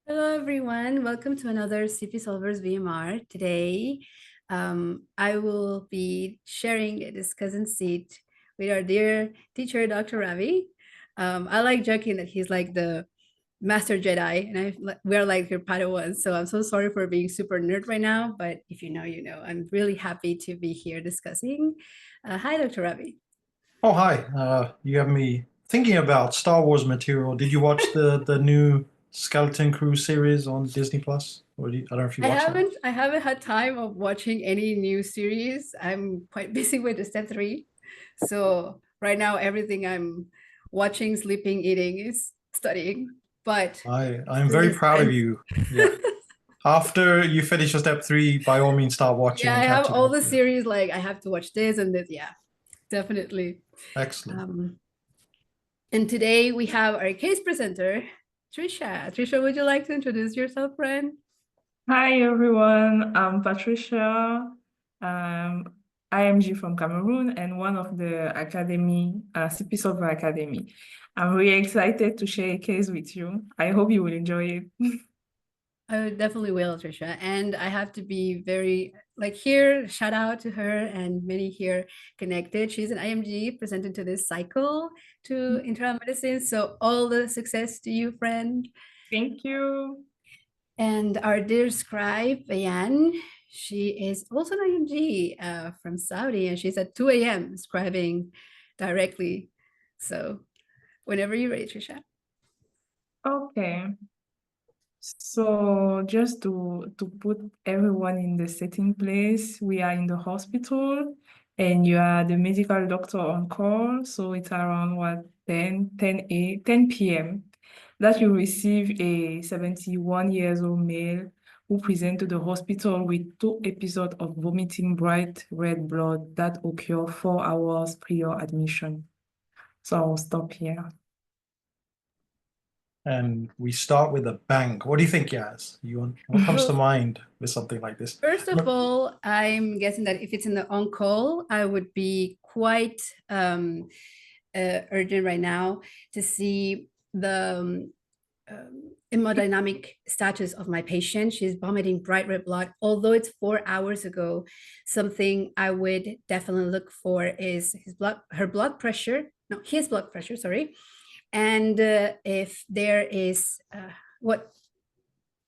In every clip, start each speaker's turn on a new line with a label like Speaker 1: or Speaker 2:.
Speaker 1: Hello, everyone. Welcome to another CP Solvers VMR. Today, I will be sharing this cousin seat with our dear teacher, Dr. Ravi. I like joking that he's like the master Jedi, and we're like your Padawans. So I'm so sorry for being super nerd right now, but if you know, you know. I'm really happy to be here discussing. Hi, Dr. Ravi.
Speaker 2: Oh, hi. You have me thinking about Star Wars material. Did you watch the new Skeleton Crew series on Disney Plus? I don't know if you watched that.
Speaker 1: I haven't had time of watching any new series. I'm quite busy with the step three. So right now everything I'm watching, sleeping, eating is studying. But
Speaker 2: I'm very
Speaker 1: since
Speaker 2: proud of
Speaker 1: I'm
Speaker 2: you. Yeah. After you finish your step three, by all means, start watching
Speaker 1: yeah,
Speaker 2: and
Speaker 1: I have
Speaker 2: catching
Speaker 1: all
Speaker 2: up.
Speaker 1: the
Speaker 2: Yeah.
Speaker 1: series like I have to watch this and this. Yeah, definitely.
Speaker 2: Excellent.
Speaker 1: Um, and today we have our case presenter, Trisha. Trisha, would you like to introduce yourself, friend?
Speaker 3: Hi everyone, I'm Patricia. Um, IMG from Cameroon and one of the Academy, CP Solver Academy. I'm really excited to share a case with you. I hope you will enjoy it.
Speaker 1: I definitely will, Trisha. And I have to be very like here, shout out to her and many here connected. She's an IMG presenting to this cycle to internal medicine. So all the success to you, friend.
Speaker 3: Thank you.
Speaker 1: And our dear scribe, Ayan, she is also an IMG from Saudi, and she's at 2 a.m. scribing directly. So whenever you're ready, Trisha.
Speaker 3: Okay. So just to put everyone in the setting place, we are in the hospital and you are the medical doctor on call. So it's around what 10 p.m. that you receive a 71 years old male who present to the hospital with 2 episodes of vomiting bright red blood that occur 4 hours prior admission. So I'll stop here.
Speaker 2: And we start with a bang. What do you think, Yaz? What comes to mind with something like this?
Speaker 1: First of all, I'm guessing that if it's in the on-call, I would be quite urgent right now to see the hemodynamic status of my patient. She's vomiting bright red blood. Although it's 4 hours ago, something I would definitely look for is her blood pressure, no, his blood pressure, sorry. And if there is what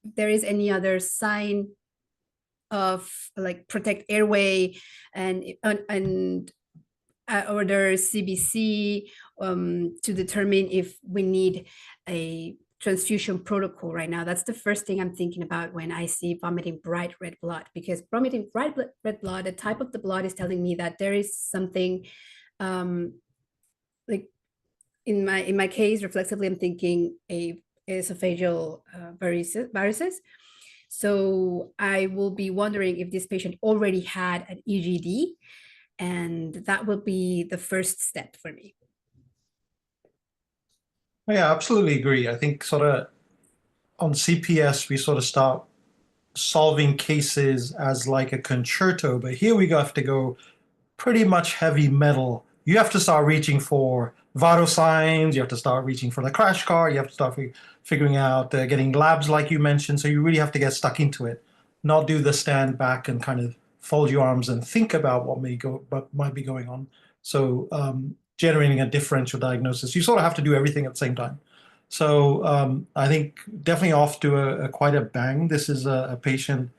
Speaker 1: there is any other sign of like protect airway and order CBC to determine if we need a transfusion protocol right now. That's the first thing I'm thinking about when I see vomiting bright red blood, because vomiting bright red blood, the type of the blood is telling me that there is something like in my case, reflexively, I'm thinking a esophageal varices. So I will be wondering if this patient already had an EGD, and that will be the first step for me.
Speaker 2: Yeah, absolutely agree. I think sort of on CPS, we sort of start solving cases as like a concerto, but here we have to go pretty much heavy metal. You have to start reaching for vital signs. You have to start reaching for the crash car. You have to start figuring out getting labs like you mentioned. So you really have to get stuck into it, not do the stand back and kind of fold your arms and think about what might be going on. So generating a differential diagnosis, you sort of have to do everything at the same time. So I think definitely off to quite a bang. This is a patient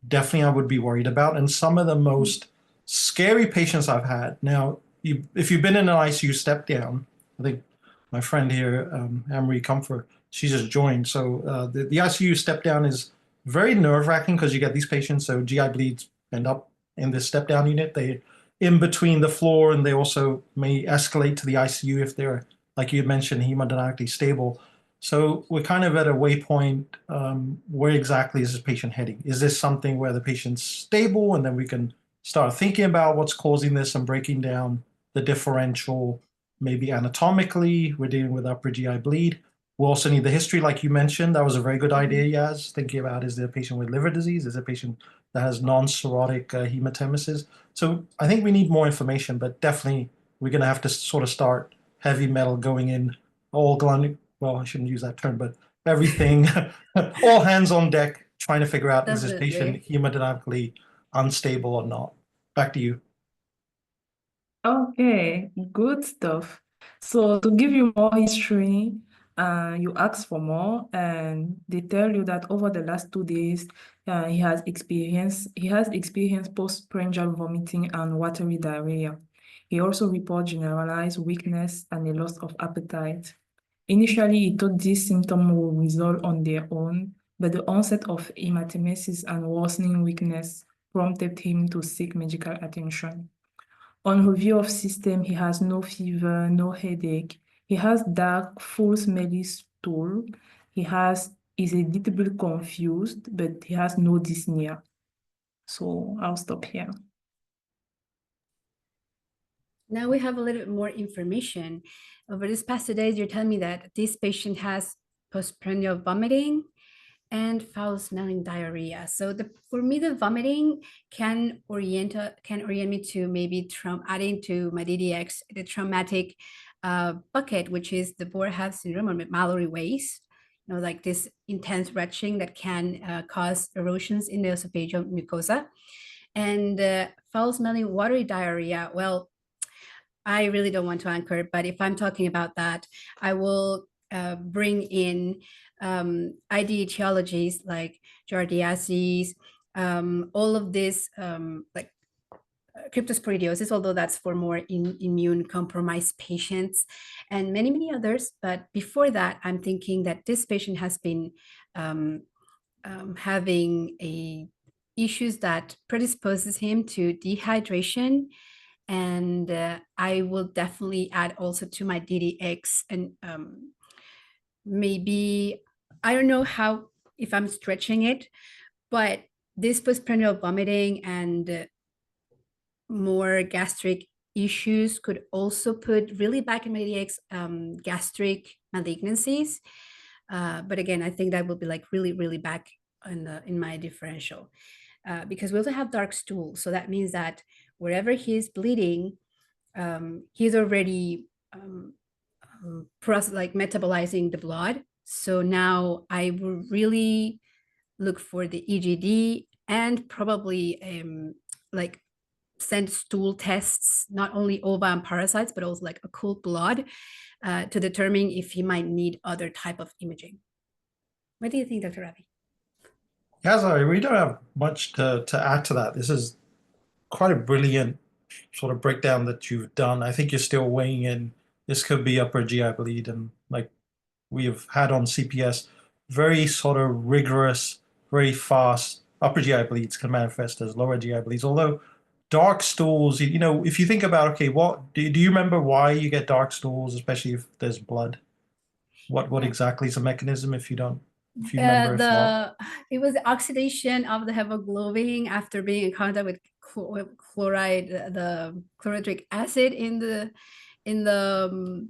Speaker 2: definitely I would be worried about, and some of the most scary patients I've had. Now, if you've been in an ICU step down, I think my friend here, Anne-Marie Comfort, she just joined. So the ICU step down is very nerve-wracking because you get these patients, so GI bleeds end up in this step down unit. They in between the floor, and they also may escalate to the ICU if they're, like you had mentioned, hemodynamically stable. So we're kind of at a waypoint. Where exactly is this patient heading? Is this something where the patient's stable and then we can start thinking about what's causing this and breaking down the differential, maybe anatomically? We're dealing with upper GI bleed. We also need the history, like you mentioned. That was a very good idea, Yaz. Thinking about, is there a patient with liver disease? Is there a patient that has non-cirrhotic hematemesis? So I think we need more information, but definitely we're going to have to sort of start heavy metal going in all well, I shouldn't use that term, but everything, all hands on deck, trying to figure out is this patient
Speaker 1: Definitely.
Speaker 2: hemodynamically unstable or not. Back to you.
Speaker 3: Okay, good stuff. So to give you more history, you ask for more, and they tell you that over the last 2 days, he has experienced postprandial vomiting and watery diarrhea. He also reports generalized weakness and a loss of appetite. Initially, he thought these symptoms will resolve on their own, but the onset of hematemesis and worsening weakness prompted him to seek medical attention. On review of system, he has no fever, no headache. He has dark, full smelly stool. Is a little bit confused, but he has no dyspnea. So I'll stop here.
Speaker 1: Now we have a little bit more information. Over this past 2 days, you're telling me that this patient has postprandial vomiting and foul-smelling diarrhea. So for me, the vomiting can orient me to maybe adding to my DDX the traumatic bucket, which is the Boerhaave syndrome or Mallory waste. Like this intense retching that can cause erosions in the esophageal mucosa. And foul-smelling watery diarrhea, well, I really don't want to anchor, but if I'm talking about that, I will bring in ID etiologies like giardiasis, all of this like cryptosporidiosis, although that's for more immune compromised patients and many, many others. But before that, I'm thinking that this patient has been having issues that predisposes him to dehydration, and I will definitely add also to my DDX and maybe, I don't know how, if I'm stretching it, but this postprandial vomiting and more gastric issues could also put really back in my DDX gastric malignancies. But again, I think that will be like really, really back in my differential. Because we also have dark stool. So that means that wherever he's bleeding, he's already like metabolizing the blood. So now I will really look for the EGD and probably like send stool tests, not only ova and parasites, but also like occult blood to determine if he might need other type of imaging. What do you think, Dr. Ravi?
Speaker 2: Yeah, sorry, we don't have much to add to that. This is quite a brilliant sort of breakdown that you've done. I think you're still weighing in this could be upper GI bleed, and like we've had on CPS, very sort of rigorous, very fast upper GI bleeds can manifest as lower GI bleeds. Although dark stools, if you think about, okay, what do you remember why you get dark stools, especially if there's blood? What exactly is the mechanism if you don't, if you remember if not?
Speaker 1: It was the oxidation of the hemoglobin after being in contact with chloride, the chlorhydric acid in the in the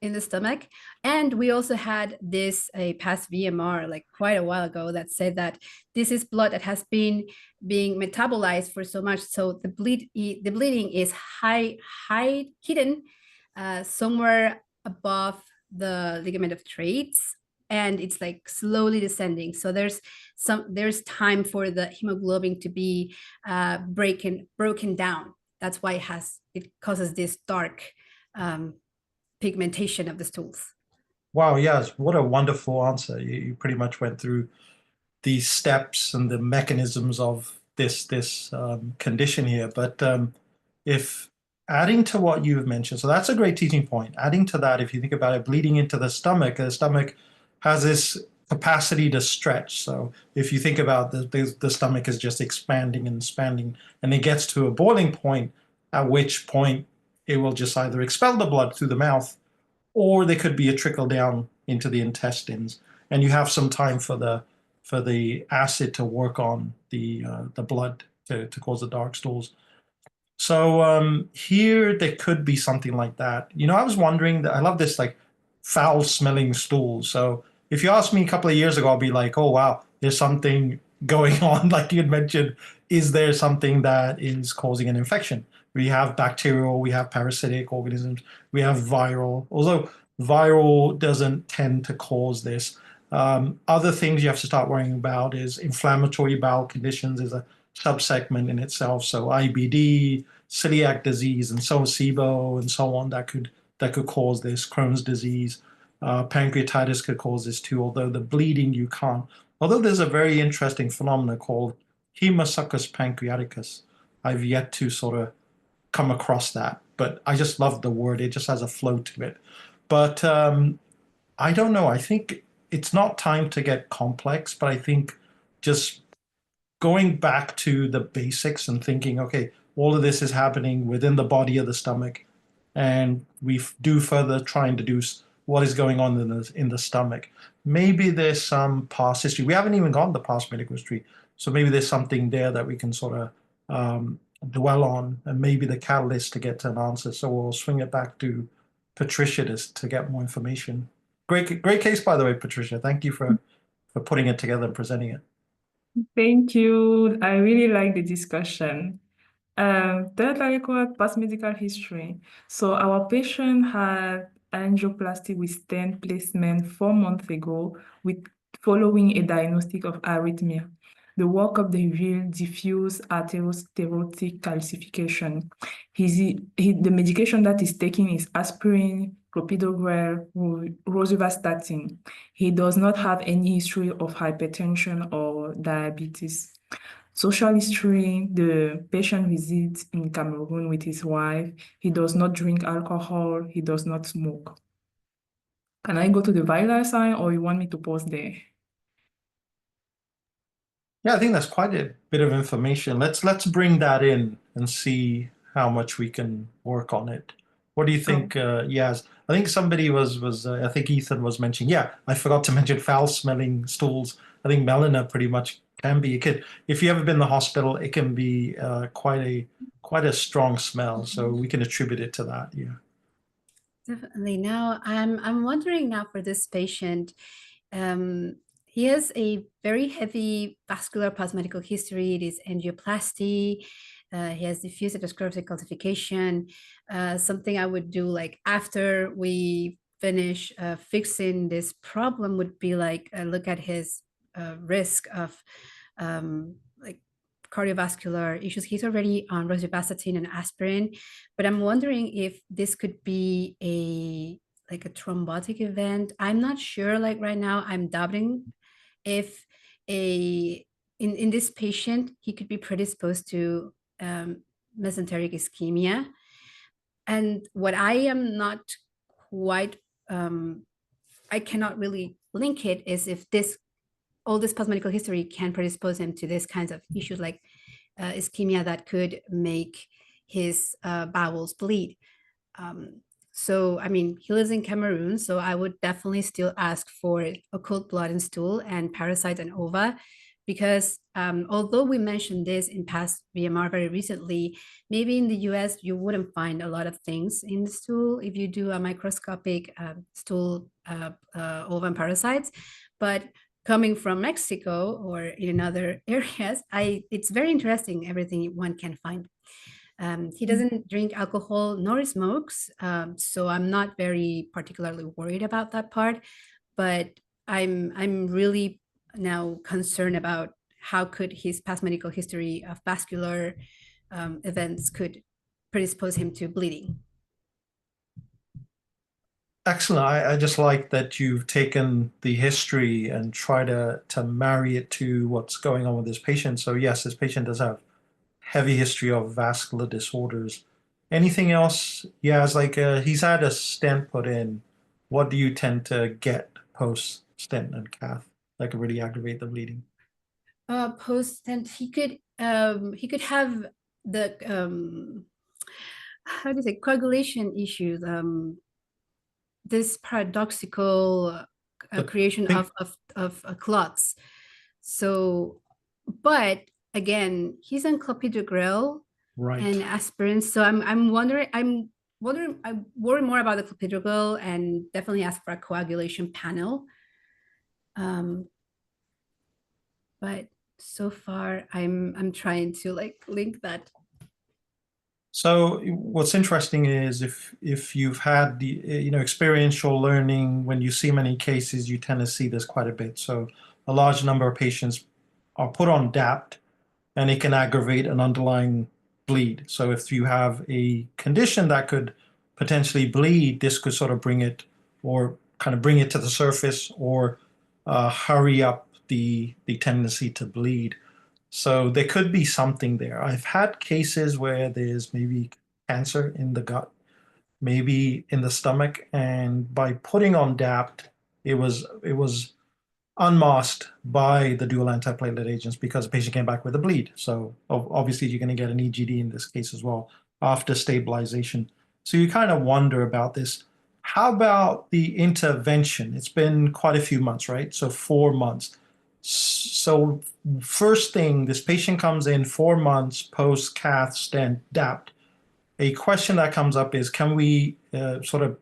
Speaker 1: in the stomach. And we also had this a past VMR like quite a while ago that said that this is blood that has been being metabolized for so much, so the bleeding is hidden somewhere above the ligament of Treitz, and it's like slowly descending. So there's time for the hemoglobin to be broken down. That's why it causes this dark pigmentation of the stools.
Speaker 2: Wow, yes, what a wonderful answer. You pretty much went through the steps and the mechanisms of this condition here. But if adding to what you've mentioned, so that's a great teaching point. Adding to that, if you think about it, bleeding into the stomach has this capacity to stretch. So if you think about the stomach is just expanding and expanding, and it gets to a boiling point, at which point it will just either expel the blood through the mouth, or there could be a trickle down into the intestines, and you have some time for the acid to work on the blood to cause the dark stools. So here there could be something like that. I was wondering that I love this like foul smelling stool. So if you asked me a couple of years ago, I'll be like, oh wow, there's something going on. Like you had mentioned, is there something that is causing an infection? We have bacterial, we have parasitic organisms, we have viral. Although viral doesn't tend to cause this. Other things you have to start worrying about is inflammatory bowel conditions is a subsegment in itself. So IBD, celiac disease, and so SIBO, and so on that could cause this. Crohn's disease, pancreatitis could cause this too. Although the bleeding you can't. Although there's a very interesting phenomenon called hemasuccus pancreaticus. I've yet to sort of come across that, but I just love the word. It just has a flow to it. But I don't know. I think it's not time to get complex, but I think just going back to the basics and thinking, okay, all of this is happening within the body of the stomach, and we do further trying to deduce what is going on in the stomach. Maybe there's some past history. We haven't even gotten the past medical history, so maybe there's something there that we can sort of dwell on, and maybe the catalyst to get to an answer. So we'll swing it back to Patricia to get more information. Great case, by the way, Patricia. Thank you for putting it together and presenting it.
Speaker 3: Thank you. I really like the discussion. Third record, past medical history. So our patient had angioplasty with stent placement 4 months ago with following a diagnostic of arrhythmia. The workup revealed diffuse atherosclerotic calcification. The medication that he's taking is aspirin, clopidogrel, rosuvastatin. He does not have any history of hypertension or diabetes. Social history, the patient resides in Cameroon with his wife. He does not drink alcohol. He does not smoke. Can I go to the vital sign or you want me to pause there?
Speaker 2: Yeah, I think that's quite a bit of information. Let's bring that in and see how much we can work on it. What do you think, Yaz? I think somebody was I think Ethan was mentioning. Yeah, I forgot to mention foul-smelling stools. I think melena pretty much can be. It could, if you ever been in the hospital, it can be quite a strong smell. So we can attribute it to that. Yeah.
Speaker 1: Definitely. Now, I'm wondering now for this patient, he has a very heavy vascular past medical history. It is angioplasty. He has diffuse endoscopic calcification. Something I would do like after we finish fixing this problem would be like look at his risk of like cardiovascular issues. He's already on rosuvastatin and aspirin, but I'm wondering if this could be a like a thrombotic event. I'm not sure. Like right now, I'm doubting if in this patient he could be predisposed to mesenteric ischemia. And what I am not quite I cannot really link it is if all this past medical history can predispose him to this kinds of issues like ischemia that could make his bowels bleed. So, I mean, he lives in Cameroon, so I would definitely still ask for occult blood and stool and parasites and ova, because although we mentioned this in past VMR very recently, maybe in the US you wouldn't find a lot of things in the stool if you do a microscopic stool ova and parasites. But coming from Mexico or in other areas, it's very interesting everything one can find. He doesn't drink alcohol nor smokes, so I'm not very particularly worried about that part. But I'm really now concerned about how could his past medical history of vascular events could predispose him to bleeding.
Speaker 2: Excellent. I just like that you've taken the history and try to marry it to what's going on with this patient. So yes, this patient does have heavy history of vascular disorders. Anything else? Yeah, it's like he's had a stent put in. What do you tend to get post stent and cath that could really aggravate the bleeding?
Speaker 1: Post stent, he could have the how do you say coagulation issues. This paradoxical creation of clots. So, but again, he's on clopidogrel and aspirin. So I worry more about the clopidogrel and definitely ask for a coagulation panel. But so far I'm trying to like link that.
Speaker 2: So what's interesting is if you've had the experiential learning, when you see many cases, you tend to see this quite a bit. So a large number of patients are put on DAPT, and it can aggravate an underlying bleed. So if you have a condition that could potentially bleed, this could sort of bring it, or kind of bring it to the surface, or hurry up the tendency to bleed. So there could be something there. I've had cases where there's maybe cancer in the gut, maybe in the stomach, and by putting on DAPT, it was unmasked by the dual antiplatelet agents because the patient came back with a bleed. So obviously you're going to get an EGD in this case as well after stabilization. So you kind of wonder about this. How about the intervention? It's been quite a few months, right? So 4 months. So first thing, this patient comes in 4 months post cath stent DAPT. A question that comes up is, can we sort of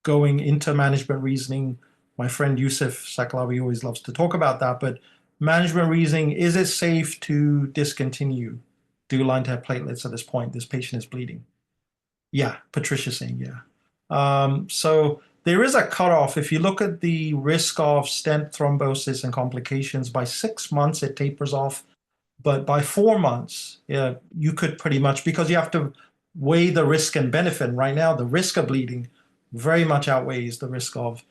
Speaker 2: going into management reasoning? My friend Yusuf Saklawi always loves to talk about that, but management reasoning, is it safe to discontinue dual antiplatelets at this point? This patient is bleeding. Yeah, Patricia's saying yeah. So there is a cutoff. If you look at the risk of stent thrombosis and complications, by 6 months it tapers off, but by 4 months, yeah, you could pretty much, because you have to weigh the risk and benefit. Right now, the risk of bleeding very much outweighs the risk of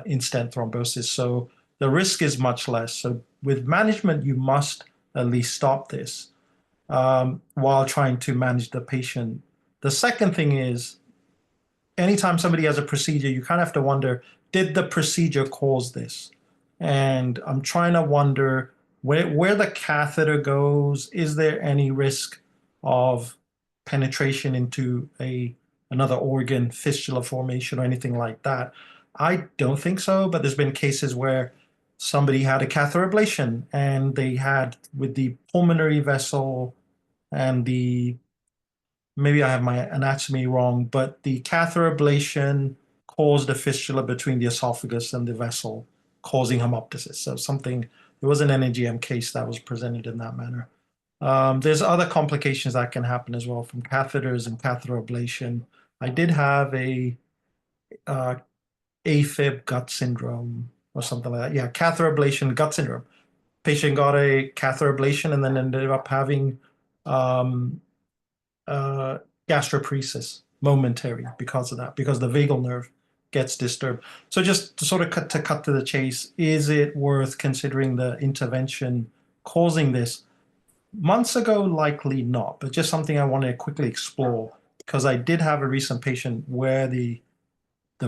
Speaker 2: in-stent thrombosis. So the risk is much less. So with management, you must at least stop this while trying to manage the patient. The second thing is, anytime somebody has a procedure, you kind of have to wonder, did the procedure cause this? And I'm trying to wonder where the catheter goes. Is there any risk of penetration into another organ, fistula formation, or anything like that? I don't think so, but there's been cases where somebody had a catheter ablation and they had, with the pulmonary vessel and the, maybe I have my anatomy wrong, but the catheter ablation caused a fistula between the esophagus and the vessel, causing hemoptysis. So something, there was an NAGM case that was presented in that manner. There's other complications that can happen as well from catheters and catheter ablation. I did have a AFib gut syndrome or something like that. Yeah, catheter ablation gut syndrome. Patient got a catheter ablation and then ended up having gastroparesis momentary because of that, because the vagal nerve gets disturbed. So just to sort of cut to the chase, is it worth considering the intervention causing this? Months ago, likely not, but just something I want to quickly explore, because I did have a recent patient where the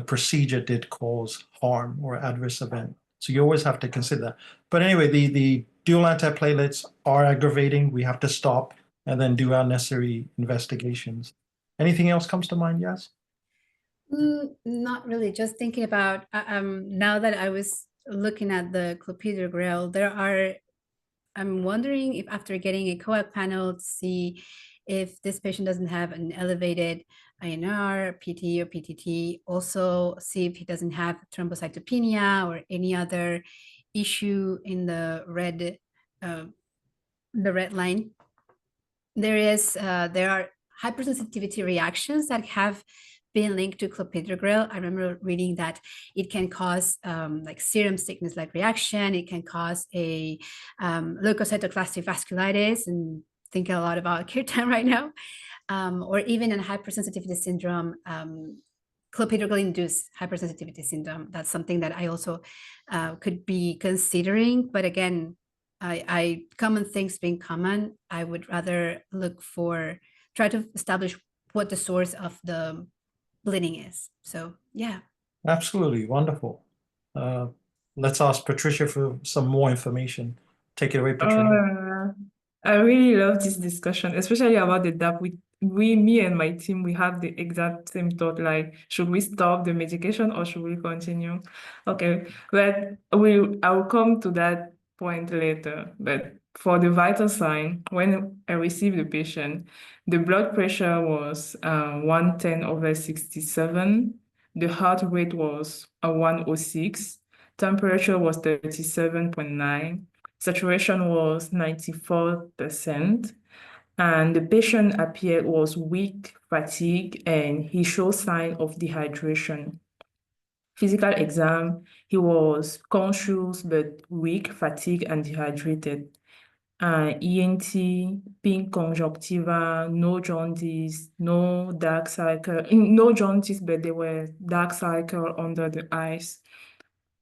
Speaker 2: procedure did cause harm or adverse event. So you always have to consider that. But anyway, the dual antiplatelets are aggravating. We have to stop and then do our necessary investigations. Anything else comes to mind, Yaz?
Speaker 1: Not really. Just thinking about now that I was looking at the clopidogrel, I'm wondering if after getting a coag panel to see if this patient doesn't have an elevated INR, PT or PTT, also see if he doesn't have thrombocytopenia or any other issue in the red line. There are hypersensitivity reactions that have been linked to clopidogrel. I remember reading that it can cause like serum sickness-like reaction. It can cause a leukocytoclastic vasculitis, and thinking a lot about kirtan right now, or even in hypersensitivity syndrome, clopidogrel-induced hypersensitivity syndrome. That's something that I also could be considering. But again, I common things being common, I would rather try to establish what the source of the bleeding is. So yeah.
Speaker 2: Absolutely. Wonderful. Let's ask Patricia for some more information. Take it away, Patricia.
Speaker 3: I really love this discussion, especially about the DAP. Me and my team, we have the exact same thought, like, should we stop the medication or should we continue? Okay, but I will come to that point later. But for the vital sign, when I received the patient, the blood pressure was 110/67. The heart rate was 106. Temperature was 37.9. Saturation was 94%. And the patient was weak, fatigue, and he showed signs of dehydration. Physical exam, he was conscious but weak, fatigued, and dehydrated. ENT, pink conjunctiva, no jaundice, no dark circle, no jaundice, but there were dark circle under the eyes.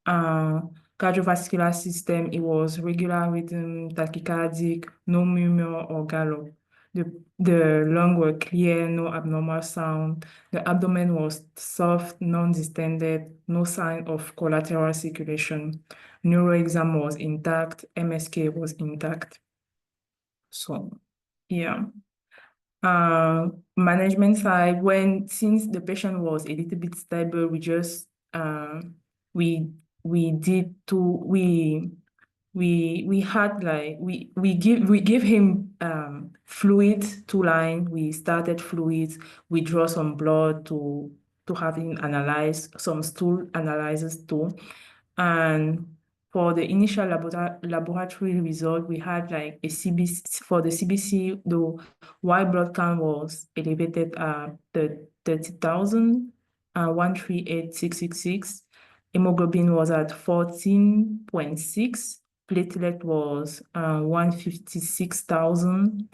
Speaker 3: Cardiovascular system, it was regular rhythm, tachycardic, no murmur or gallop. The lung were clear, no abnormal sound. The abdomen was soft, non-distended, no sign of collateral circulation. Neuroexam was intact, MSK was intact. So, yeah. Management side, since the patient was a little bit stable, we just we had like we give him fluid 2 line. We started fluids. We draw some blood to have him analyze some stool analysis too, and for the initial laboratory result, we had like a CBC. For the CBC, the white blood count was elevated at 30,000, 138,666. Hemoglobin was at 14.6. Platelet was 156,000.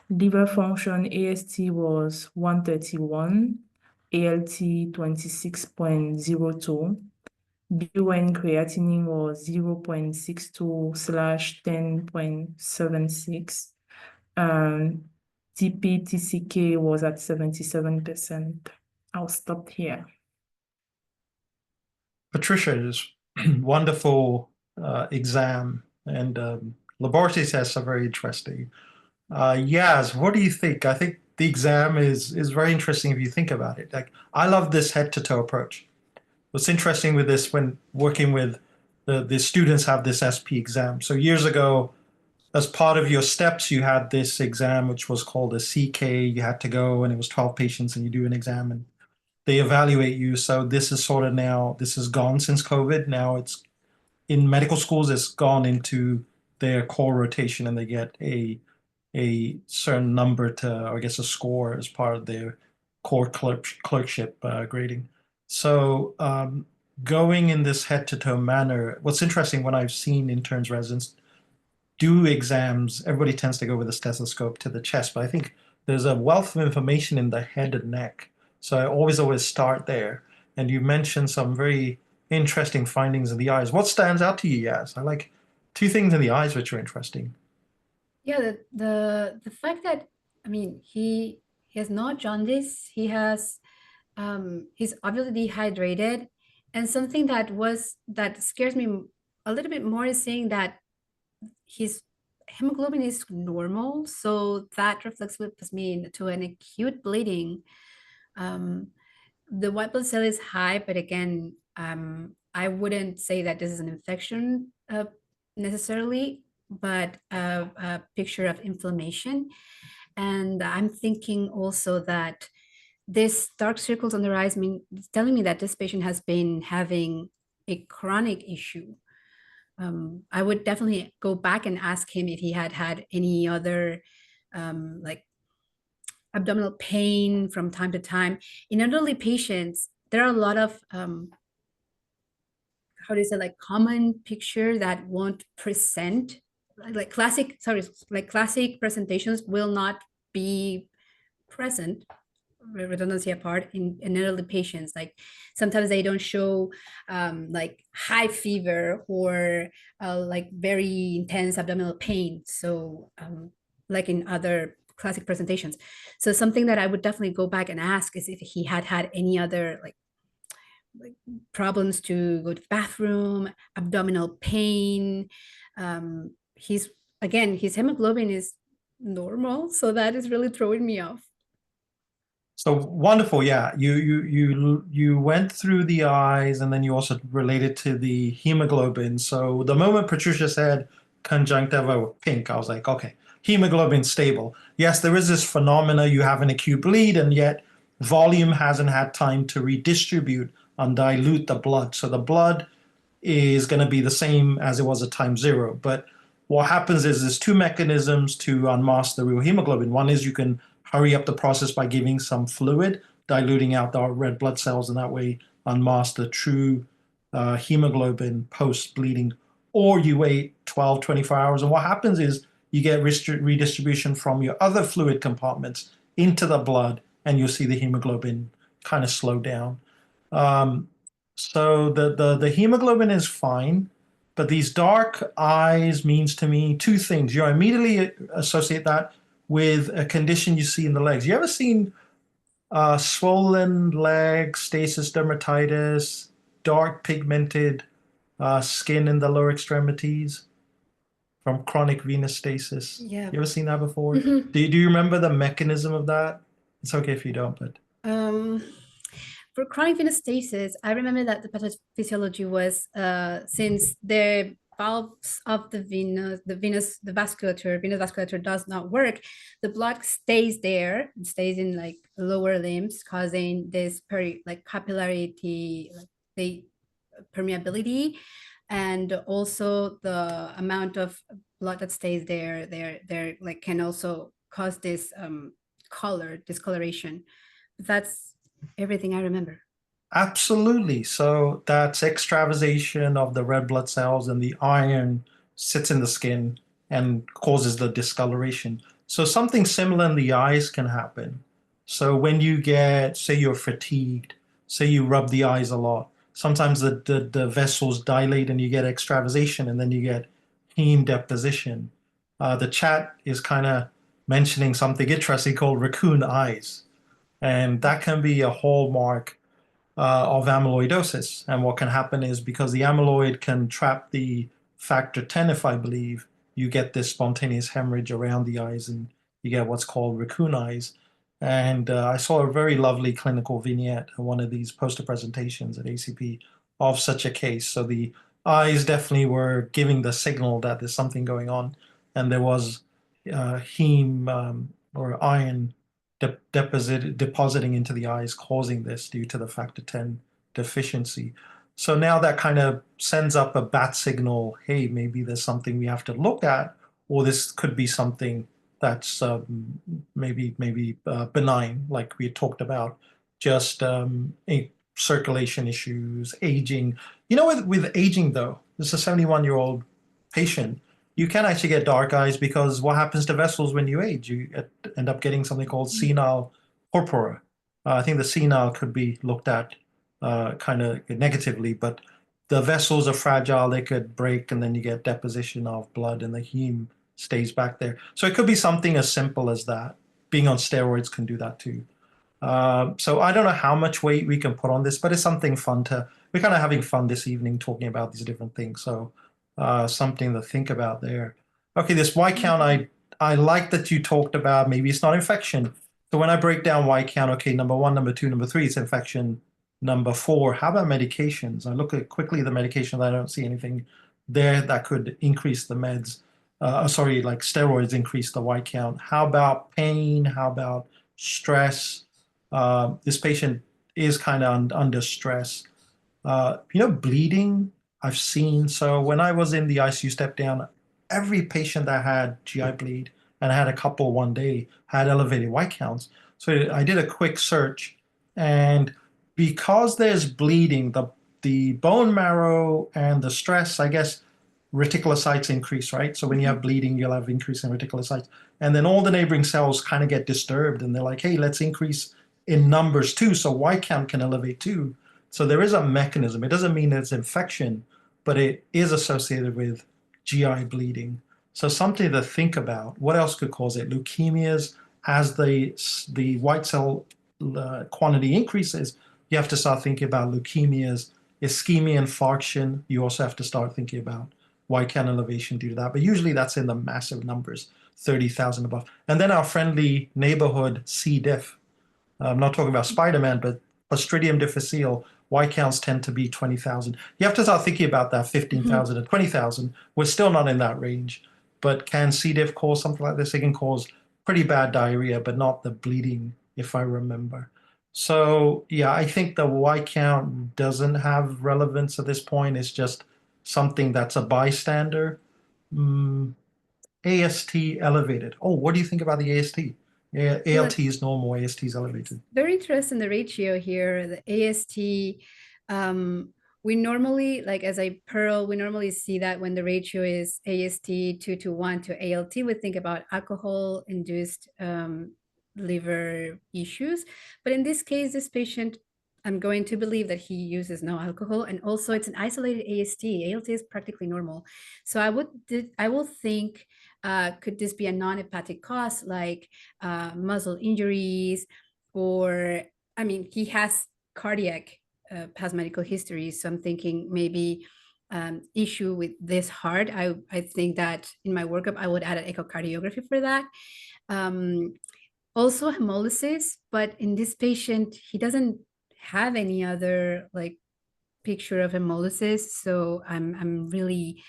Speaker 3: Liver function, AST was 131. ALT 26.02. BUN creatinine was 0.62/10.76. TP-TCK was at 77%. I'll stop here.
Speaker 2: Patricia's wonderful exam and laboratory tests are very interesting. Yaz, what do you think? I think the exam is very interesting if you think about it. Like, I love this head-to-toe approach. What's interesting with this, when working with the students have this SP exam. So years ago, as part of your steps, you had this exam, which was called a CK. You had to go, and it was 12 patients, and you do an exam, and they evaluate you. So this is sort of now, this is gone since COVID. Now it's in medical schools, it's gone into their core rotation, and they get a certain number to, or I guess a score as part of their core clerkship grading. So going in this head-to-toe manner, what's interesting, when I've seen interns, residents do exams, everybody tends to go with a stethoscope to the chest, but I think there's a wealth of information in the head and neck. So I always start there. And you mentioned some very interesting findings in the eyes. What stands out to you, Yaz? I like 2 things in the eyes which are interesting.
Speaker 1: Yeah, the fact that, I mean, he has no jaundice. He's obviously dehydrated, and something that scares me a little bit more is saying that his hemoglobin is normal, so that reflects with me into an acute bleeding. The white blood cell is high, but again, I wouldn't say that this is an infection necessarily, but a picture of inflammation. And I'm thinking also that this dark circles on the eyes telling me that this patient has been having a chronic issue. I would definitely go back and ask him if he had any other like abdominal pain from time to time. In elderly patients, there are a lot of how do you say, like, common picture that won't present, like classic presentations will not be present, redundancy apart, in elderly patients. Like sometimes they don't show like high fever or like very intense abdominal pain. So like in other classic presentations. So something that I would definitely go back and ask is if he had any other like problems to go to the bathroom, abdominal pain. His hemoglobin is normal, so that is really throwing me off.
Speaker 2: So wonderful, yeah. You went through the eyes, and then you also related to the hemoglobin. So the moment Patricia said conjunctiva pink, I was like, okay, hemoglobin stable. Yes, there is this phenomena, you have an acute bleed, and yet volume hasn't had time to redistribute and dilute the blood. So the blood is going to be the same as it was at time 0. But what happens is there's two mechanisms to unmask the real hemoglobin. One is you can hurry up the process by giving some fluid, diluting out the red blood cells, and that way unmask the true hemoglobin post-bleeding. Or you wait 12, 24 hours, and what happens is you get redistribution from your other fluid compartments into the blood, and you'll see the hemoglobin kind of slow down. So the hemoglobin is fine, but these dark eyes means to me two things. You immediately associate that with a condition you see in the legs. You ever seen swollen legs, stasis dermatitis, dark pigmented skin in the lower extremities from chronic venous stasis?
Speaker 1: Yeah.
Speaker 2: You ever seen that before?
Speaker 1: Mhm.
Speaker 2: Do you remember the mechanism of that? It's okay if you don't, but
Speaker 1: For chronic venous stasis, I remember that the pathophysiology was since the valves of the venous vasculature does not work, the blood stays there, stays in like lower limbs, causing this capillarity, like the permeability, and also the amount of blood that stays there like can also cause this discoloration. That's everything I remember.
Speaker 2: absolutely. So that's extravasation of the red blood cells, and the iron sits in the skin and causes the discoloration. So something similar in the eyes can happen. So when you get, say you're fatigued, say you rub the eyes a lot, sometimes the vessels dilate and you get extravasation, and then you get heme deposition. The chat is kind of mentioning something interesting called raccoon eyes. And that can be a hallmark of amyloidosis. And what can happen is, because the amyloid can trap the factor 10, if I believe, you get this spontaneous hemorrhage around the eyes, and you get what's called raccoon eyes. And I saw a very lovely clinical vignette at one of these poster presentations at ACP of such a case. So the eyes definitely were giving the signal that there's something going on, and there was heme or iron depositing into the eyes, causing this due to the factor 10 deficiency. So now that kind of sends up a bat signal, hey, maybe there's something we have to look at, or this could be something that's maybe benign, like we talked about, just circulation issues, aging. You know, with aging though, this is a 71-year-old patient. You can actually get dark eyes because what happens to vessels when you age? You end up getting something called senile purpura. I think the senile could be looked at kind of negatively, but the vessels are fragile. They could break, and then you get deposition of blood, and the heme stays back there. So it could be something as simple as that. Being on steroids can do that too. So I don't know how much weight we can put on this, but it's something fun we're kind of having fun this evening talking about these different things. So something to think about there. Okay, this Y count, I like that you talked about maybe it's not infection. So when I break down Y count, okay, number 1, number 2, number 3, it's infection. Number 4, how about medications? I look at quickly the medication. I don't see anything there that could increase the meds. Sorry, like steroids increase the Y count. How about pain? How about stress? This patient is kind of under stress. Bleeding, I've seen. So when I was in the ICU step down, every patient that had GI bleed, and I had a couple one day, had elevated white counts. So I did a quick search, and because there's bleeding, the bone marrow and the stress, I guess, reticulocytes increase, right? So when you have bleeding, you'll have increase in reticulocytes. And then all the neighboring cells kind of get disturbed, and they're like, hey, let's increase in numbers too, so Y count can elevate too. So there is a mechanism. It doesn't mean it's infection, but it is associated with GI bleeding. So something to think about. What else could cause it? Leukemias, as the white cell quantity increases, you have to start thinking about leukemias, ischemia, infarction. You also have to start thinking about Y count elevation due to that. But usually that's in the massive numbers, 30,000 above. And then our friendly neighborhood C. diff. I'm not talking about Spider-Man, but Clostridium difficile, Y counts tend to be 20,000. You have to start thinking about that 15,000 and 20,000. We're still not in that range. But can C. diff cause something like this? It can cause pretty bad diarrhea, but not the bleeding, if I remember. So, yeah, I think the Y count doesn't have relevance at this point. It's just something that's a bystander. AST elevated. Oh, what do you think about the AST? ALT is normal, AST is elevated.
Speaker 1: Very interesting, the ratio here. The AST, we normally, like as a pearl, we normally see that when the ratio is AST 2:1 to ALT, we think about alcohol-induced liver issues. But in this case, this patient, I'm going to believe that he uses no alcohol, and also it's an isolated AST. ALT is practically normal. So I will think, could this be a non-hepatic cause, like muscle injuries, or, I mean, he has cardiac past medical history. So I'm thinking maybe issue with this heart. I think that in my workup, I would add an echocardiography for that. Also hemolysis, but in this patient, he doesn't have any other like picture of hemolysis. So I'm really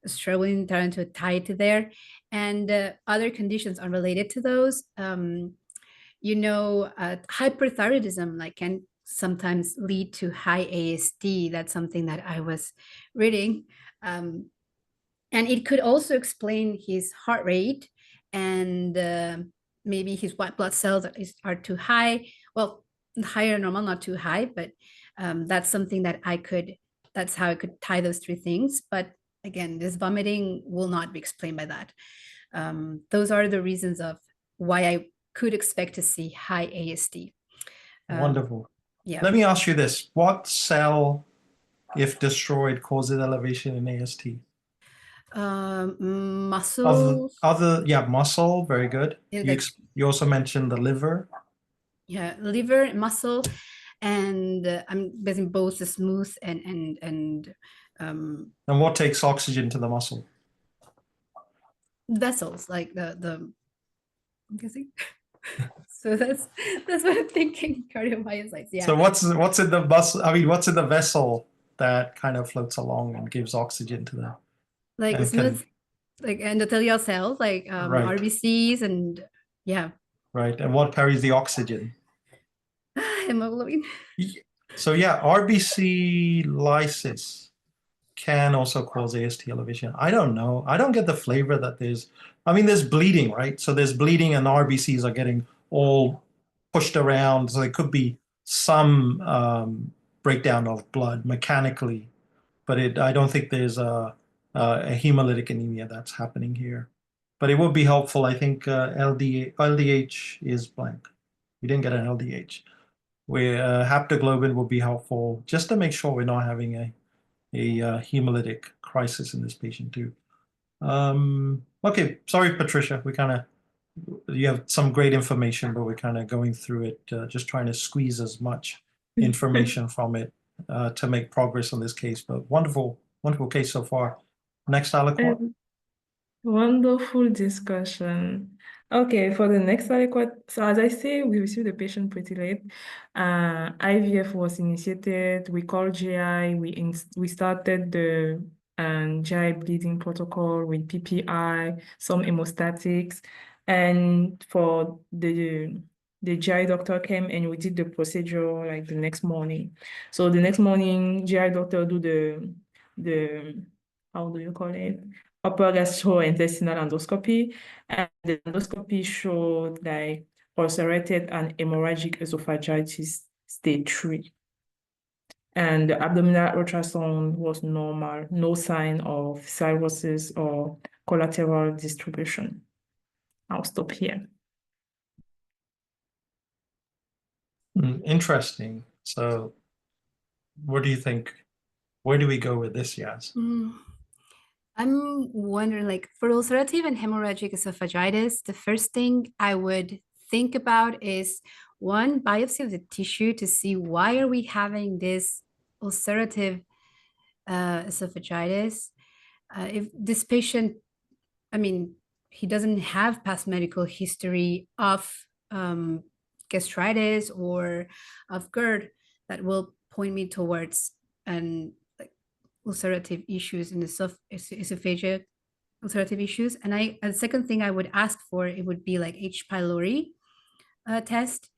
Speaker 1: struggling trying to tie it to there. And other conditions unrelated to those, hyperthyroidism like can sometimes lead to high AST. That's something that I was reading. And it could also explain his heart rate, and maybe his white blood cells are too high. Well, higher normal, not too high, but that's something that that's how I could tie those three things. But again, this vomiting will not be explained by that. Those are the reasons of why I could expect to see high AST.
Speaker 2: Wonderful.
Speaker 1: Yeah.
Speaker 2: Let me ask you this. What cell, if destroyed, causes elevation in AST?
Speaker 1: Muscles.
Speaker 2: Muscle, very good. You also mentioned the liver.
Speaker 1: Yeah, liver, muscle, and I'm guessing both the smooth and
Speaker 2: what takes oxygen to the muscle?
Speaker 1: vessels, like the I'm guessing. So that's what I'm thinking. Cardiomyocytes. Yeah.
Speaker 2: So what's in the muscle? I mean, what's in the vessel that kind of floats along and gives oxygen to the
Speaker 1: like smooth, like endothelial cells, like
Speaker 2: right.
Speaker 1: RBCs, and yeah.
Speaker 2: Right. And what carries the oxygen?
Speaker 1: Hemoglobin.
Speaker 2: So yeah, RBC lysis can also cause AST elevation. I don't know. I don't get the flavor that there's bleeding, right? So there's bleeding and RBCs are getting all pushed around. So there could be some breakdown of blood mechanically, but I don't think there's a hemolytic anemia that's happening here. But it would be helpful. I think LDH is blank. We didn't get an LDH. Where haptoglobin will be helpful just to make sure we're not having a hemolytic crisis in this patient too. Okay, sorry, Patricia. You have some great information, but we're kind of going through it, just trying to squeeze as much information from it to make progress on this case. But wonderful, wonderful case so far. Next, aliquot.
Speaker 3: Wonderful discussion. Okay, for the next aliquot, so as I say, we received the patient pretty late. IVF was initiated. We called GI. We started the GI bleeding protocol with PPI, some hemostatics, and for the GI doctor came and we did the procedure like the next morning. So the next morning, GI doctor do the how do you call it? Upper gastrointestinal endoscopy, and the endoscopy showed like ulcerated and hemorrhagic esophagitis stage 3. And the abdominal ultrasound was normal, no sign of cirrhosis or collateral distribution. I'll stop here.
Speaker 2: Interesting. So what do you think? Where do we go with this, Yaz?
Speaker 1: I'm wondering, like, for ulcerative and hemorrhagic esophagitis, the first thing I would think about is one, biopsy of the tissue to see why are we having this ulcerative esophagitis. If this patient, I mean, he doesn't have past medical history of gastritis or of GERD, that will point me towards an ulcerative issues in the esophageal ulcerative issues. And the second thing I would ask for, it would be like H. pylori test.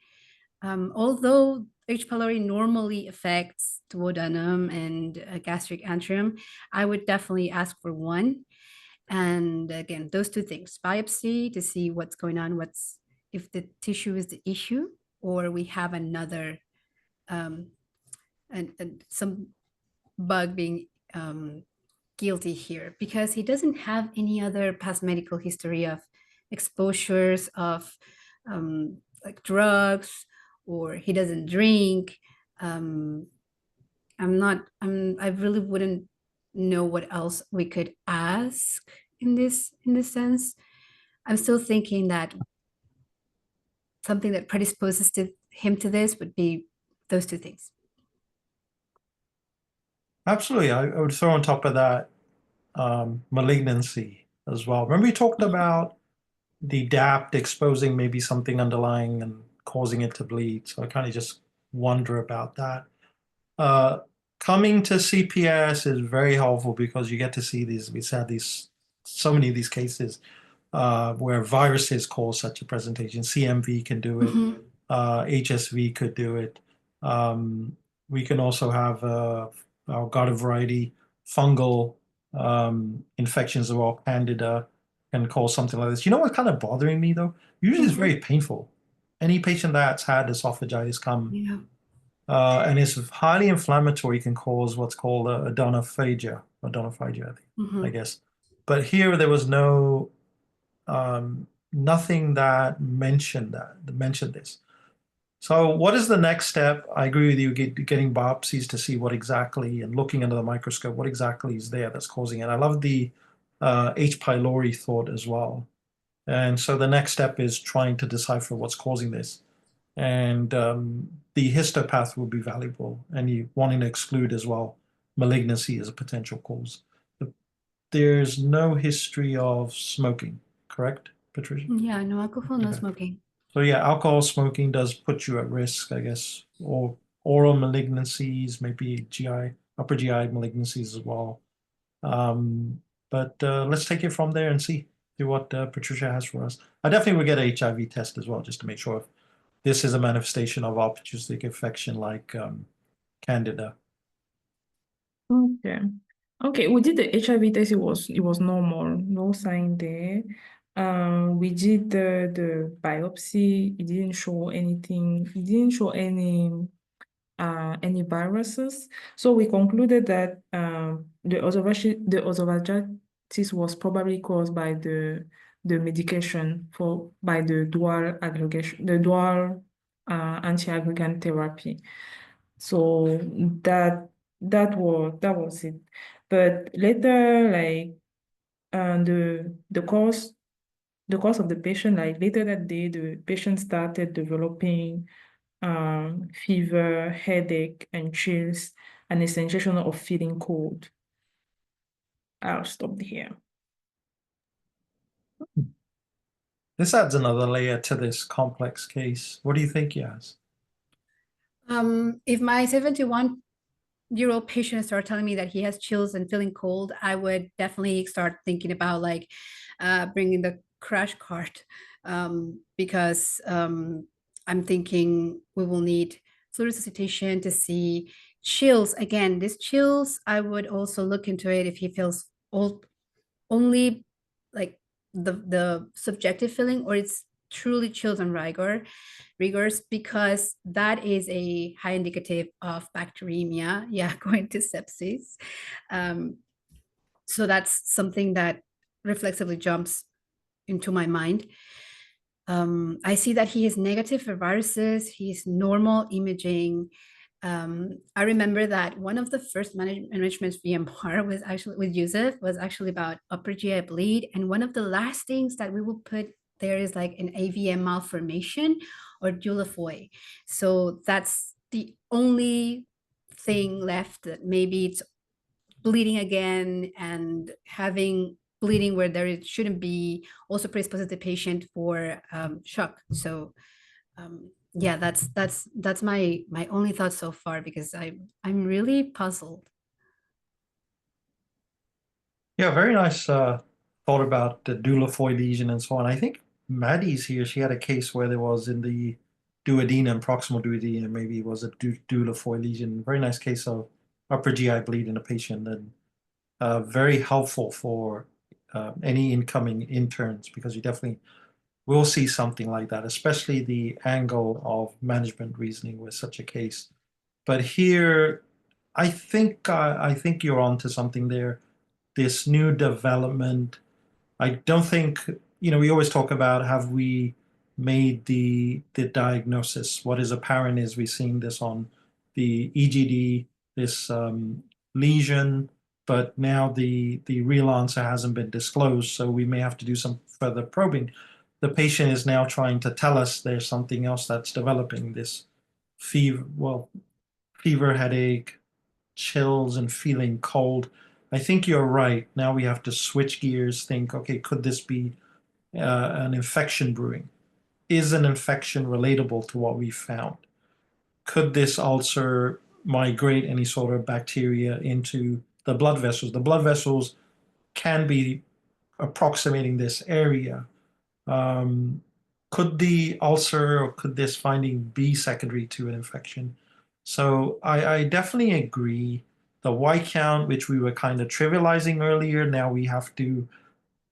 Speaker 1: Although H. pylori normally affects duodenum and gastric antrum, I would definitely ask for one. And again, those two things: biopsy to see what's going on, what's if the tissue is the issue, or we have another and some bug being guilty here, because he doesn't have any other past medical history of exposures of like drugs, or he doesn't drink. I really wouldn't know what else we could ask in this sense. I'm still thinking that something that predisposes him to this would be those two things.
Speaker 2: Absolutely. I would throw on top of that malignancy as well. Remember, we talked about the DAPT exposing maybe something underlying and causing it to bleed. So I kind of just wonder about that. Coming to CPS is very helpful because you get to see these, we had these, so many of these cases where viruses cause such a presentation. CMV can do it. HSV could do it. We can also have our garden variety fungal infections as well. Candida can cause something like this. You know what's kind of bothering me though? Usually it's very painful. Any patient that's had esophagitis come
Speaker 1: Yeah.
Speaker 2: and it's highly inflammatory, can cause what's called adonophagia, I guess. But here there was no nothing that mentioned this. So what is the next step? I agree with you, getting biopsies to see what exactly, and looking under the microscope, what exactly is there that's causing it. I love the H. pylori thought as well. And so the next step is trying to decipher what's causing this. And the histopath will be valuable, and you wanting to exclude as well malignancy as a potential cause. But there's no history of smoking, correct, Patricia?
Speaker 1: Yeah, no alcohol, no
Speaker 2: Okay.
Speaker 1: smoking.
Speaker 2: So yeah, alcohol smoking does put you at risk, I guess, or oral malignancies, maybe GI, upper GI malignancies as well. But let's take it from there and see what Patricia has for us. I definitely would get an HIV test as well, just to make sure if this is a manifestation of opportunistic infection like Candida.
Speaker 3: Okay. Okay, we did the HIV test. It was normal, no sign there. We did the biopsy. It didn't show anything. It didn't show any viruses. So we concluded that the esophagitis was probably caused by the medication by the dual aggregation, the dual anti-aggregant therapy. So that was it. But later, like the course of the patient, like later that day, the patient started developing fever, headache, and chills, and a sensation of feeling cold. I'll stop here.
Speaker 2: This adds another layer to this complex case. What do you think, Yaz?
Speaker 1: If my 71-year-old patient start telling me that he has chills and feeling cold, I would definitely start thinking about like bringing the crash cart, because I'm thinking we will need fluid resuscitation to see chills. Again, these chills, I would also look into it if he feels only like the subjective feeling, or it's truly chills and rigors, because that is a high indicative of bacteremia, going to sepsis. So that's something that reflexively jumps into my mind. I see that he is negative for viruses. He's normal imaging. I remember that one of the first management's VMR was actually with Yusuf, was actually about upper GI bleed. And one of the last things that we will put there is like an AVM malformation or Dulafoy. So that's the only thing left, that maybe it's bleeding again and having bleeding where there shouldn't be, also predisposes the patient for shock. So yeah, that's my only thought so far, because I'm really puzzled.
Speaker 2: Yeah, very nice thought about the Dulafoy lesion and so on. I think Maddie's here. She had a case where there was in the duodenum, proximal duodenum, maybe it was a duodenal lesion. Very nice case of upper GI bleed in a patient, and very helpful for any incoming interns, because you definitely will see something like that, especially the angle of management reasoning with such a case. But here, I think you're onto something there. This new development, I don't think, we always talk about, have we made the diagnosis? What is apparent is we've seen this on the EGD, this lesion, but now the real answer hasn't been disclosed, so we may have to do some further probing. The patient is now trying to tell us there's something else that's developing, this fever, headache, chills, and feeling cold. I think you're right. Now we have to switch gears, think, okay, could this be an infection brewing? Is an infection relatable to what we found? Could this ulcer migrate any sort of bacteria into the blood vessels? The blood vessels can be approximating this area. Um, could the ulcer, or could this finding be secondary to an infection? So I definitely agree. The white count, which we were kind of trivializing earlier, now we have to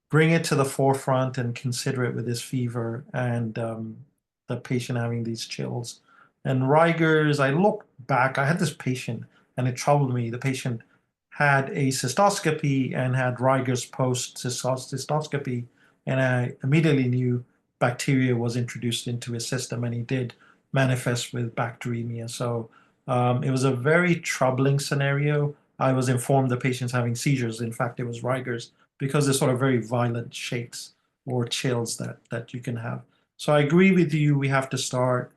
Speaker 2: bring it to the forefront and consider it with this fever and the patient having these chills. And Riger's, I look back, I had this patient and it troubled me. The patient had a cystoscopy and had Riger's post cystoscopy, and I immediately knew bacteria was introduced into his system, and he did manifest with bacteremia. So it was a very troubling scenario. I was informed the patient's having seizures. In fact, it was Riger's, because there's sort of very violent shakes or chills that you can have. So I agree with you. We have to start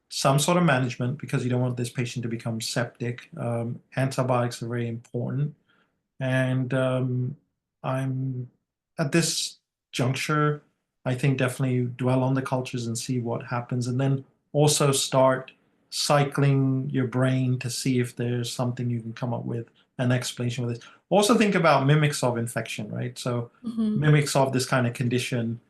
Speaker 2: some sort of management, because you don't want this patient to become septic. Antibiotics are very important. And I'm at this juncture, I think definitely dwell on the cultures and see what happens. And then also start cycling your brain to see if there's something you can come up with an explanation with this. Also think about mimics of infection, right? So
Speaker 1: Mhm.
Speaker 2: mimics of this kind of condition,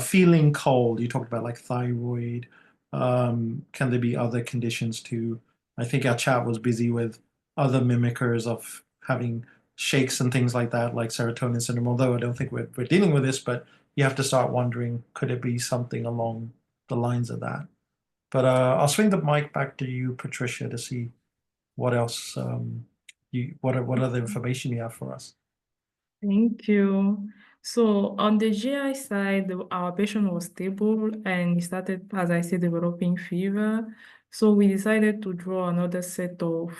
Speaker 2: feeling cold. You talked about like thyroid. Can there be other conditions too? I think our chat was busy with other mimickers of having shakes and things like that, like serotonin syndrome. Although I don't think we're dealing with this, but you have to start wondering, could it be something along the lines of that? But I'll swing the mic back to you, Patricia, to see what else what other information you have for us.
Speaker 3: Thank you. So on the GI side, our patient was stable and he started, as I said, developing fever. So we decided to draw another set of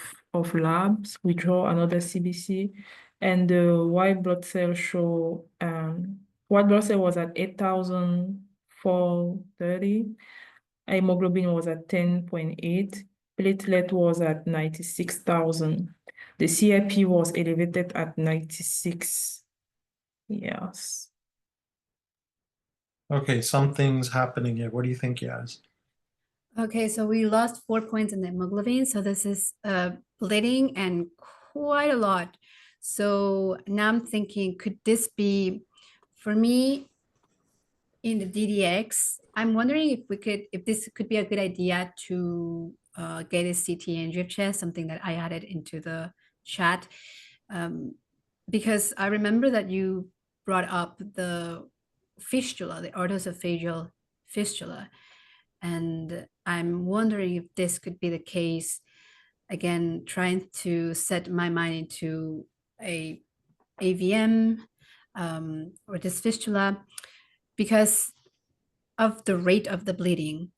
Speaker 3: labs. We draw another CBC, and the white blood cell white blood cell was at 8,430. Hemoglobin was at 10.8. Platelet was at 96,000. The CIP was elevated at 96. Yes.
Speaker 2: Okay, something's happening here. What do you think, Yaz?
Speaker 1: Okay, so we lost 4 points in the hemoglobin. So this is bleeding and quite a lot. So now I'm thinking, could this be, for me, in the DDX, I'm wondering if this could be a good idea to get a CT angio chest, something that I added into the chat. Because I remember that you brought up the fistula, the orthosophageal fistula. And I'm wondering if this could be the case. Again, trying to set my mind into a AVM or this fistula, because of the rate of the bleeding.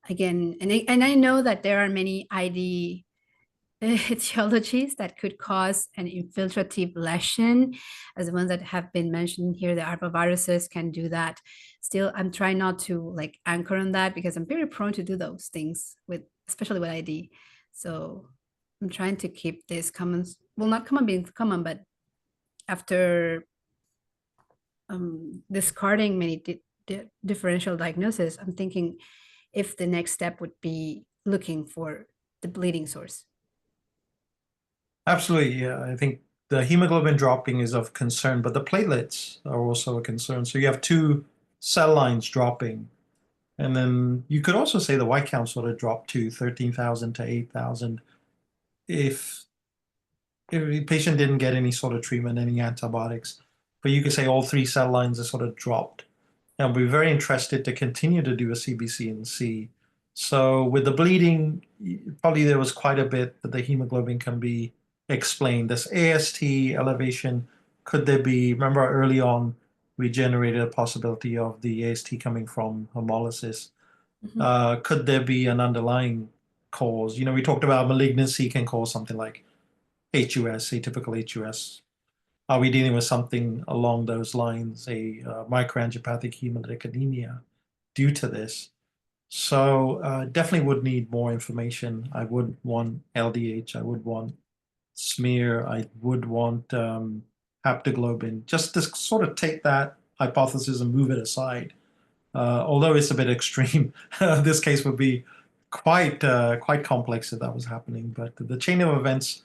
Speaker 1: Again, and I know that there are many ID etiologies that could cause an infiltrative lesion, as the ones that have been mentioned here. The arboviruses can do that. Still, I'm trying not to like anchor on that, because I'm very prone to do those things with, especially with ID. So I'm trying to keep this common, well, not common being common, but after discarding many differential diagnosis, I'm thinking if the next step would be looking for the bleeding source.
Speaker 2: Absolutely, yeah. I think the hemoglobin dropping is of concern, but the platelets are also a concern. So you have two cell lines dropping. And then you could also say the white count sort of dropped to 13,000 to 8,000 if the patient didn't get any sort of treatment, any antibiotics. But you could say all three cell lines are sort of dropped. And we're very interested to continue to do a CBC and see. So with the bleeding, probably there was quite a bit that the hemoglobin can be explained. This AST elevation, could there be, remember early on, we generated a possibility of the AST coming from hemolysis. Could there be an underlying cause? You know, we talked about malignancy can cause something like HUS, atypical HUS. Are we dealing with something along those lines, a microangiopathic hemolytic anemia due to this? So definitely would need more information. I would want LDH, I would want smear, I would want haptoglobin, just to sort of take that hypothesis and move it aside. Although it's a bit extreme, this case would be quite complex if that was happening. But the chain of events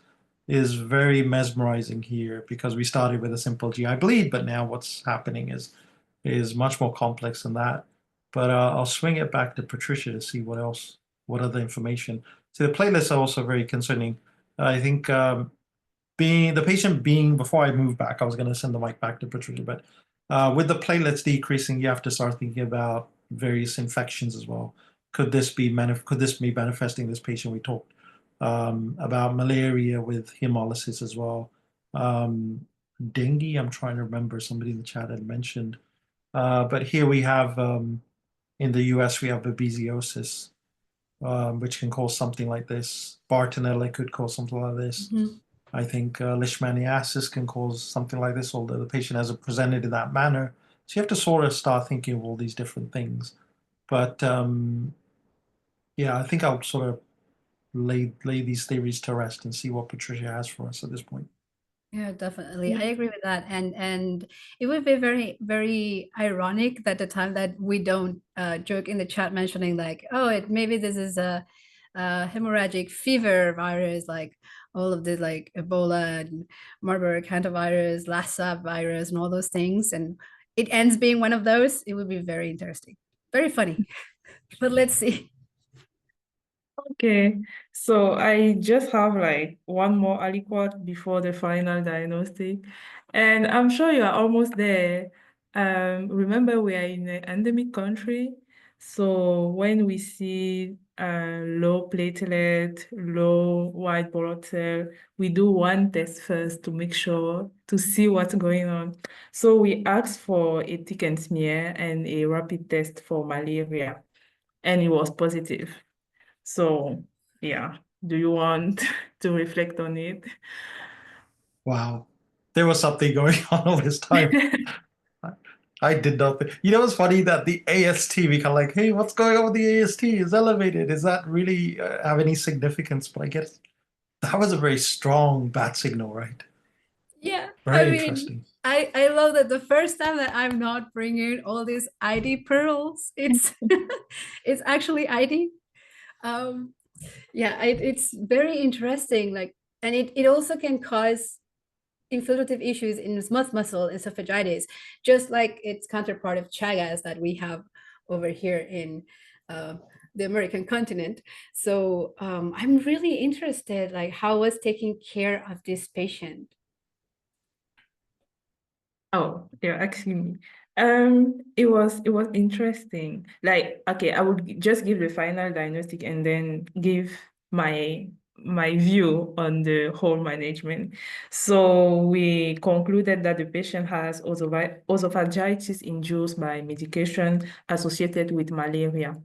Speaker 2: is very mesmerizing here because we started with a simple GI bleed, but now what's happening is much more complex than that. But I'll swing it back to Patricia to see what other information. So the platelets are also very concerning. I think before I move back, I was going to send the mic back to Patricia, but with the platelets decreasing, you have to start thinking about various infections as well. Could this be manifesting this patient? We talked about malaria with hemolysis as well. Dengue, I'm trying to remember, somebody in the chat had mentioned. But here we have, in the US, we have babesiosis, which can cause something like this. Bartonella could cause something like this. I think leishmaniasis can cause something like this, although the patient hasn't presented in that manner. So you have to sort of start thinking of all these different things. But yeah, I think I'll sort of lay these theories to rest and see what Patricia has for us at this point.
Speaker 1: Yeah, definitely. I agree with that. And it would be very, very ironic that the time that we don't joke in the chat mentioning like, oh, maybe this is a hemorrhagic fever virus, like all of this like Ebola and Marburg hantavirus, Lassa virus, and all those things. And it ends being one of those. It would be very interesting, very funny. But let's see.
Speaker 3: Okay, so I just have like one more aliquot before the final diagnostic, and I'm sure you are almost there. Remember, we are in an endemic country, so when we see low platelet, low white blood cell, we do one test first to make sure to see what's going on. So we asked for a tick and smear and a rapid test for malaria, and it was positive. So, yeah, do you want to reflect on it?
Speaker 2: Wow, there was something going on all this time. I did not think. You know, it's funny that the AST, we kind of like, hey, what's going on with the AST? Is elevated. Does that really have any significance? But I guess that was a very strong bat signal, right?
Speaker 1: Yeah,
Speaker 2: Very
Speaker 1: I mean,
Speaker 2: interesting.
Speaker 1: I love that the first time that I'm not bringing all these ID pearls, it's it's actually ID. Yeah, it's very interesting. Like, and it also can cause infiltrative issues in smooth muscle esophagitis, just like its counterpart of Chagas that we have over here in the American continent. So I'm really interested, like how was taking care of this patient?
Speaker 3: Oh, yeah, actually, it was interesting. Like, okay, I would just give the final diagnostic and then give my view on the whole management. So we concluded that the patient has esophagitis induced by medication associated with malaria.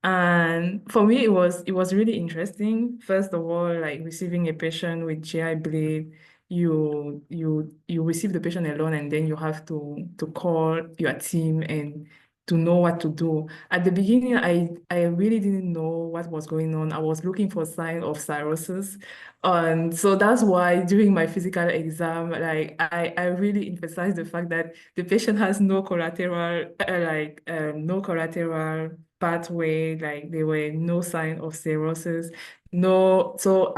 Speaker 3: And for me, it was really interesting. First of all, like receiving a patient with GI bleed, you receive the patient alone, and then you have to call your team and to know what to do. At the beginning, I really didn't know what was going on. I was looking for sign of cirrhosis, and so that's why during my physical exam, like I really emphasized the fact that the patient has no collateral, no collateral pathway, like there were no sign of cirrhosis. No, so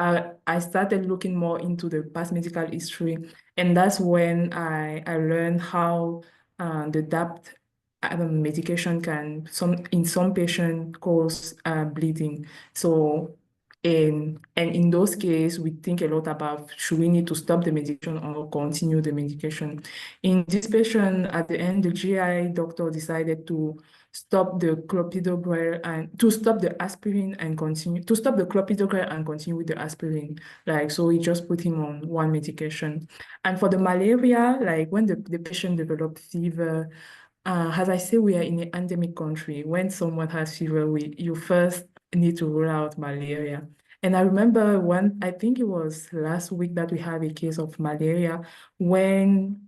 Speaker 3: I started looking more into the past medical history, and that's when I learned how the DAPT medication can in some patients cause bleeding. So and in those cases, we think a lot about should we need to stop the medication or continue the medication. In this patient, at the end, the GI doctor decided to stop the clopidogrel and to stop the aspirin and continue to stop the clopidogrel and continue with the aspirin. Like, so we just put him on one medication. And for the malaria, like when the patient developed fever, as I say, we are in an endemic country. When someone has fever, you first need to rule out malaria. And I remember I think it was last week that we had a case of malaria when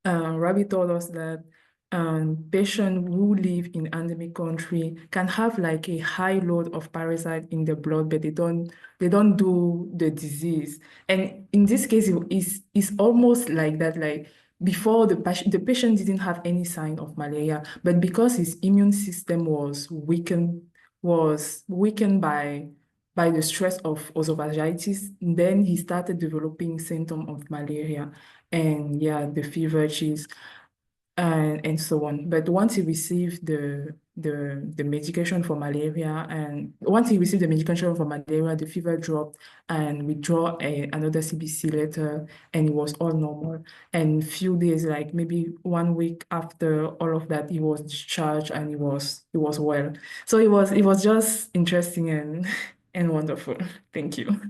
Speaker 3: Ravi told us that patients who live in endemic country can have like a high load of parasite in the blood, but they don't do the disease. And in this case, it's almost like that, like before the patient didn't have any sign of malaria, but because his immune system was weakened by the stress of esophagitis, then he started developing symptoms of malaria and yeah, the fever, chills, and so on. But once he received the medication for malaria, the fever dropped, and we draw another CBC letter, and it was all normal. And few days, like maybe 1 week after all of that, he was discharged and he was well. So it was just interesting and and wonderful. Thank you.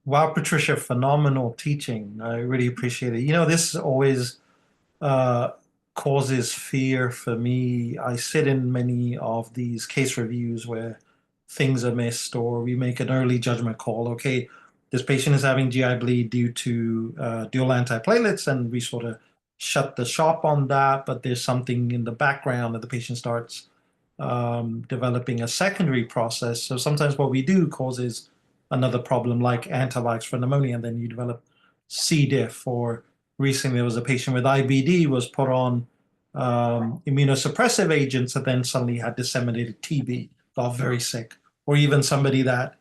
Speaker 2: Wow, Patricia, phenomenal teaching. I really appreciate it. You know, this always uh, causes fear for me. I sit in many of these case reviews where things are missed or we make an early judgment call. Okay, this patient is having GI bleed due to dual antiplatelets, and we sort of shut the shop on that, but there's something in the background that the patient starts developing a secondary process. So sometimes what we do causes another problem like antibiotics for pneumonia, and then you develop C. diff. Or recently there was a patient with IBD was put on immunosuppressive agents and then suddenly had disseminated TB, got very sick. Or even somebody that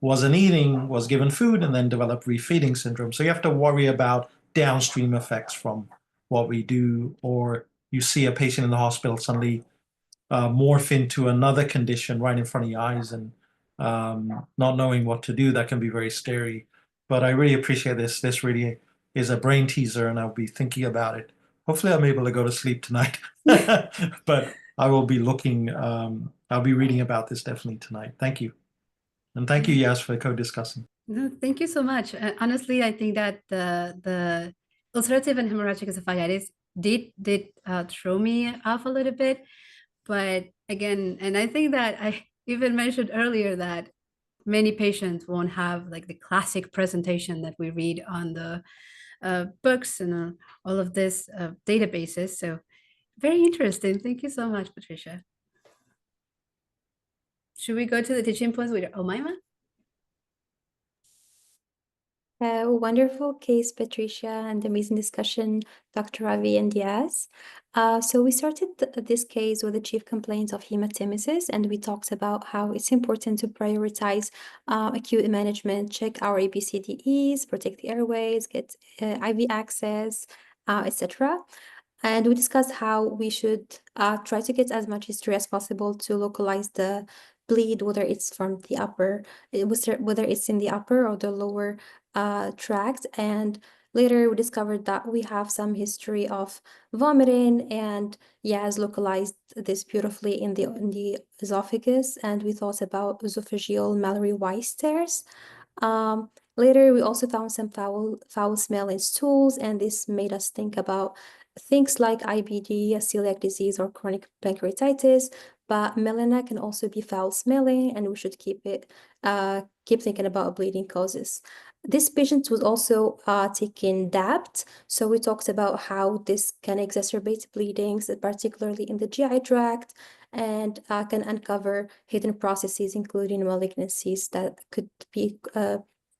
Speaker 2: wasn't eating, was given food, and then developed refeeding syndrome. So you have to worry about downstream effects from what we do. Or you see a patient in the hospital suddenly morph into another condition right in front of your eyes, and not knowing what to do. That can be very scary. But I really appreciate this. This really is a brain teaser, and I'll be thinking about it. Hopefully I'm able to go to sleep tonight. But I will be looking, I'll be reading about this definitely tonight. Thank you. And thank you, Yas, for co-discussing.
Speaker 1: No, thank you so much. Honestly, I think that the ulcerative and hemorrhagic esophagitis did throw me off a little bit. But again, and I think that I even mentioned earlier that many patients won't have like the classic presentation that we read on the books and all of this databases. So very interesting. Thank you so much, Patricia. Should we go to the teaching points with Omaima?
Speaker 4: Wonderful case, Patricia, and amazing discussion, Dr. Ravi and Yaz. So we started this case with the chief complaints of hematemesis, and we talked about how it's important to prioritize acute management, check our ABCDEs, protect the airways, get IV access, etc. And we discussed how we should try to get as much history as possible to localize the bleed, whether it's from the upper, whether it's in the upper or the lower tract. And later we discovered that we have some history of vomiting, and Yaz localized this beautifully in the esophagus, and we thought about esophageal Mallory-Weiss tears. Later, we also found some foul smell in stools, and this made us think about things like IBD, celiac disease, or chronic pancreatitis. But melena can also be foul smelling, and we should keep thinking about bleeding causes. This patient was also taking DAPT, so we talked about how this can exacerbate bleedings, particularly in the GI tract, and can uncover hidden processes, including malignancies that could be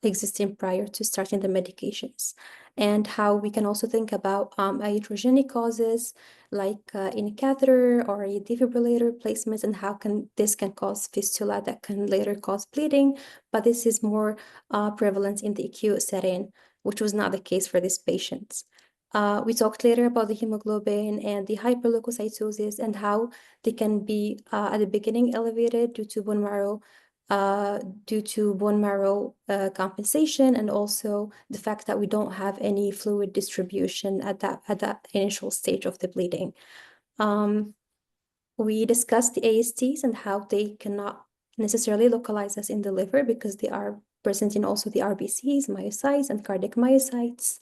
Speaker 4: existing prior to starting the medications, and how we can also think about iatrogenic causes like in a catheter or a defibrillator placement, and how this can cause fistula that can later cause bleeding, but this is more prevalent in the acute setting, which was not the case for these patients. We talked later about the hemoglobin and the hyperleukocytosis and how they can be at the beginning elevated due to bone marrow compensation, and also the fact that we don't have any fluid distribution at that initial stage of the bleeding. We discussed the ASTs and how they cannot necessarily localize us in the liver because they are present in also the RBCs, myocytes, and cardiac myocytes.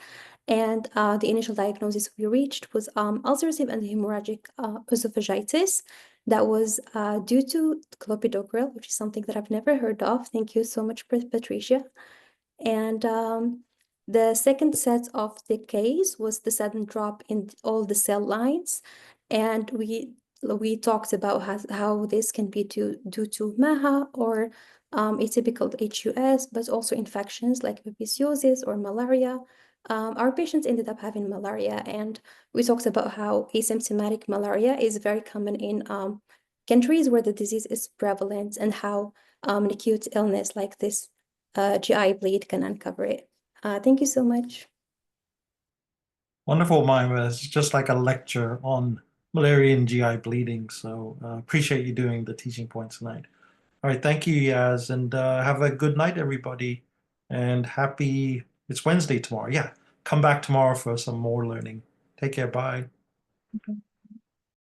Speaker 4: And the initial diagnosis we reached was ulcerative and hemorrhagic esophagitis that was due to clopidogrel, which is something that I've never heard of. Thank you so much, Patricia. And the second set of the case was the sudden drop in all the cell lines. And we talked about how this can be due to MAHA or atypical HUS, but also infections like babesiosis or malaria. Our patients ended up having malaria, and we talked about how asymptomatic malaria is very common in countries where the disease is prevalent, and how an acute illness like this GI bleed can uncover it. Thank you so much.
Speaker 2: Wonderful, Maima. It's just like a lecture on malaria and GI bleeding. So appreciate you doing the teaching points tonight. All right, thank you, Yaz, and have a good night, everybody. And it's Wednesday tomorrow. Yeah, come back tomorrow for some more learning. Take care. Bye.
Speaker 3: Okay.